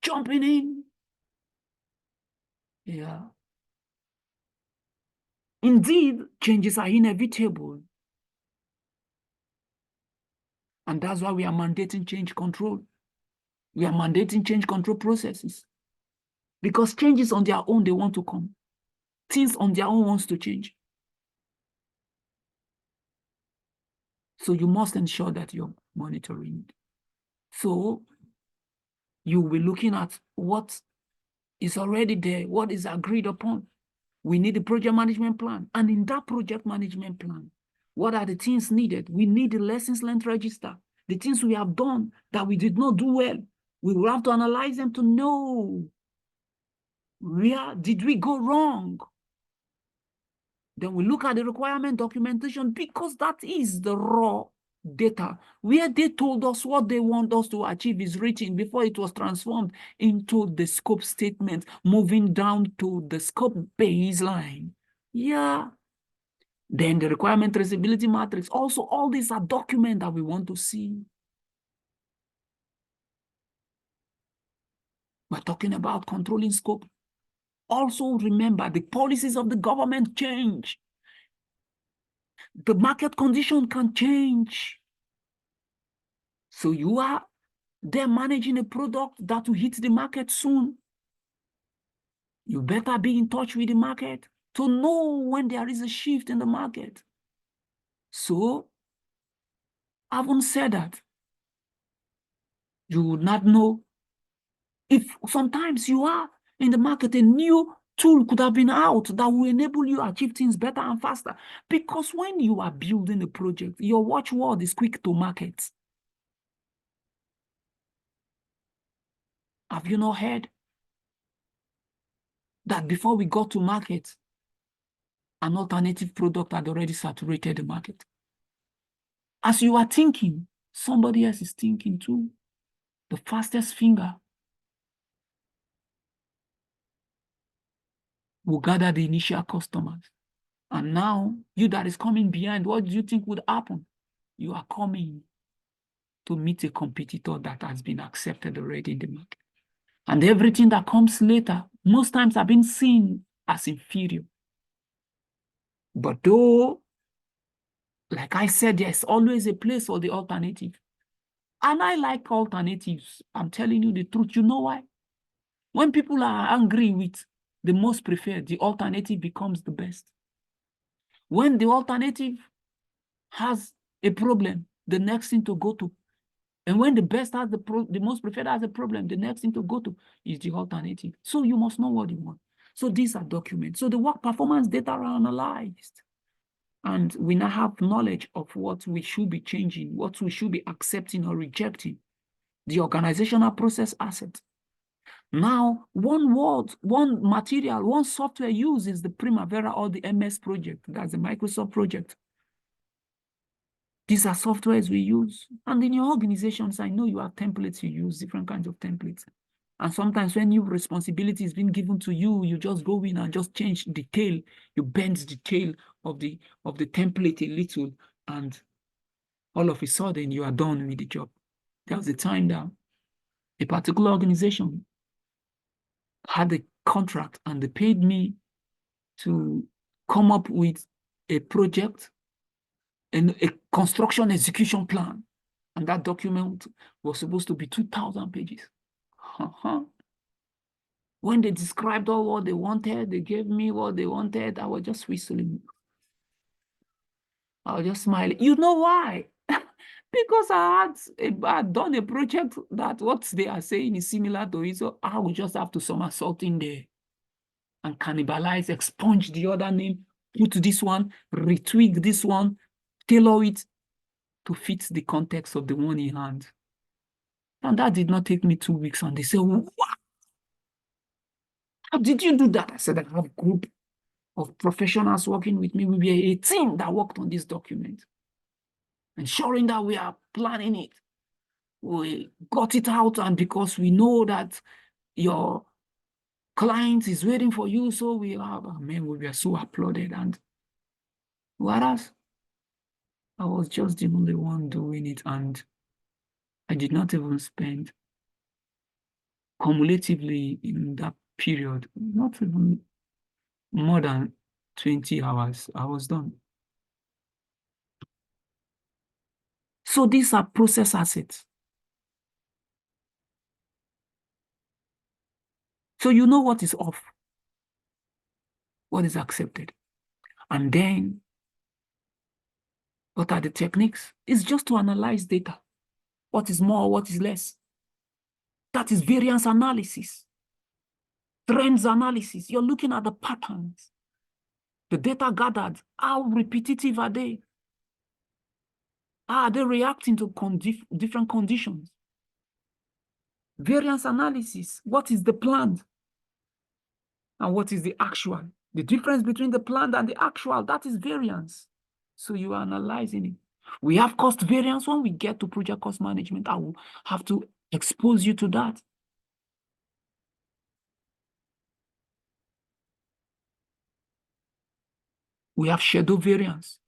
jumping in. Yeah. Indeed, changes are inevitable. And that's why we are mandating change control. We are mandating change control processes. Because changes on their own, they want to come. Things on their own wants to change. So you must ensure that you're monitoring. So you will be looking at what is already there, what is agreed upon. We need a project management plan. And in that project management plan, what are the things needed? We need the lessons learned register. The things we have done that we did not do well, we will have to analyze them to know where did we go wrong. Then we look at the requirement documentation because that is the raw data where they told us what they want us to achieve is written before it was transformed into the scope statement, moving down to the scope baseline. Yeah. Then the requirement traceability matrix. Also, all these are documents that we want to see. We're talking about controlling scope. Also remember, the policies of the government change. The market condition can change. So you are there managing a product that will hit the market soon. You better be in touch with the market to know when there is a shift in the market. So, having said that, you would not know if sometimes you are in the market, a new tool could have been out that will enable you to achieve things better and faster. Because when you are building a project, your watchword is quick to market. Have you not heard that before we got to market, an alternative product had already saturated the market? As you are thinking, somebody else is thinking too. The fastest finger will gather the initial customers. And now, you that is coming behind, what do you think would happen? You are coming to meet a competitor that has been accepted already in the market. And everything that comes later, most times have been seen as inferior. But though, like I said, there's always a place for the alternative. And I like alternatives. I'm telling you the truth. You know why? When people are angry with the most preferred, the alternative becomes the best. When the alternative has a problem, the next thing to go to, and when the best has the most preferred has a problem, the next thing to go to is the alternative. So you must know what you want. So these are documents. So the work performance data are analyzed. And we now have knowledge of what we should be changing, what we should be accepting or rejecting. The organizational process asset. Now, one word, one material, one software used is the Primavera or the MS project. That's the Microsoft project. These are softwares we use. And in your organizations, I know you have templates you use, different kinds of templates. And sometimes when new responsibility is being given to you, you just go in and just change the tail. You bend the tail of the template a little, and all of a sudden you are done with the job. There was a time that a particular organization had a contract and they paid me to come up with a project and a construction execution plan. And that document was supposed to be 2,000 pages. When they described all what they wanted, they gave me what they wanted, I was just whistling. I was just smiling. You know why? Because I had done a project that what they are saying is similar to it, so I would just have to somersault in there and cannibalize, expunge the other name, put this one, retwig this one, tailor it to fit the context of the one in hand. And that did not take me 2 weeks. And they said, what? How did you do that? I said, I have a group of professionals working with me. We were a team that worked on this document, ensuring that we are planning it. We got it out, and because we know that your client is waiting for you, so we have, man, we were so applauded. And whereas I was just the only one doing it, and I did not even spend cumulatively in that period, not even more than 20 hours, I was done. So these are process assets. So you know what is off, what is accepted. And then, what are the techniques? It's just to analyze data. What is more, what is less? That is variance analysis, trends analysis. You're looking at the patterns. The data gathered, how repetitive are they? How are they reacting to different conditions? Variance analysis, what is the planned and what is the actual? The difference between the planned and the actual, that is variance. So you are analyzing it. We have cost variance. When we get to project cost management, I will have to expose you to that. We have schedule variance.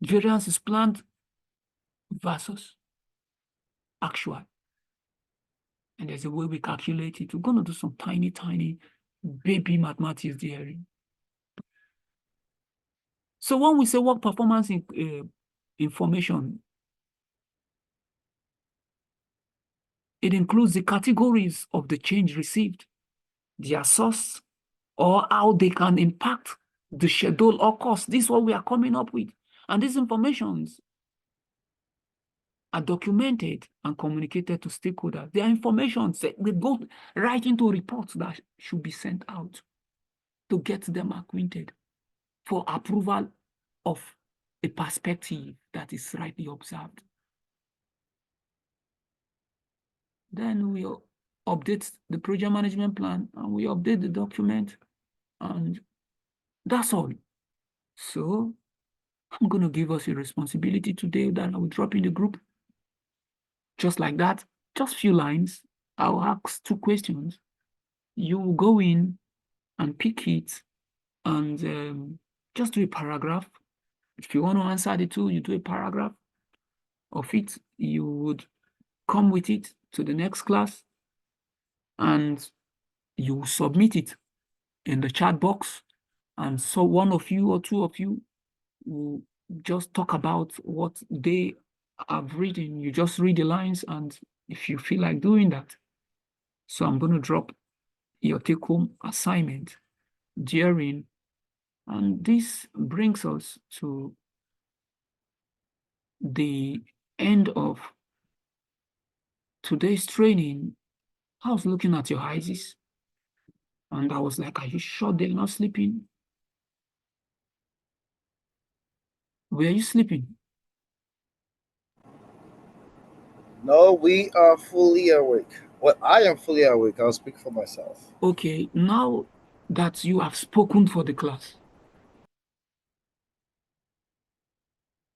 Variance is planned versus actual. And there's a way we calculate it. We're going to do some tiny baby mathematics there. So when we say work performance information, it includes the categories of the change received, their source, or how they can impact the schedule or cost. This is what we are coming up with. And these informations are documented and communicated to stakeholders. Their information, they go right into reports that should be sent out to get them acquainted for approval of a perspective that is rightly observed. Then we update the project management plan and we update the document, and that's all. So I'm going to give us a responsibility today that I will drop in the group. Just like that, just few lines. I'll ask 2 questions. You will go in and pick it and just do a paragraph. If you want to answer the 2, you do a paragraph of it. You would come with it to the next class and you submit it in the chat box. And so one of you or 2 of you will just talk about what they have written. You just read the lines, and if you feel like doing that. So I'm going to drop your take-home assignment during, and this brings us to the end of today's training. I was looking at your eyes and I was like, are you sure they're not sleeping? Were you sleeping? No, we are fully awake. Well, I am fully awake. I'll speak for myself. Okay, now that you have spoken for the class,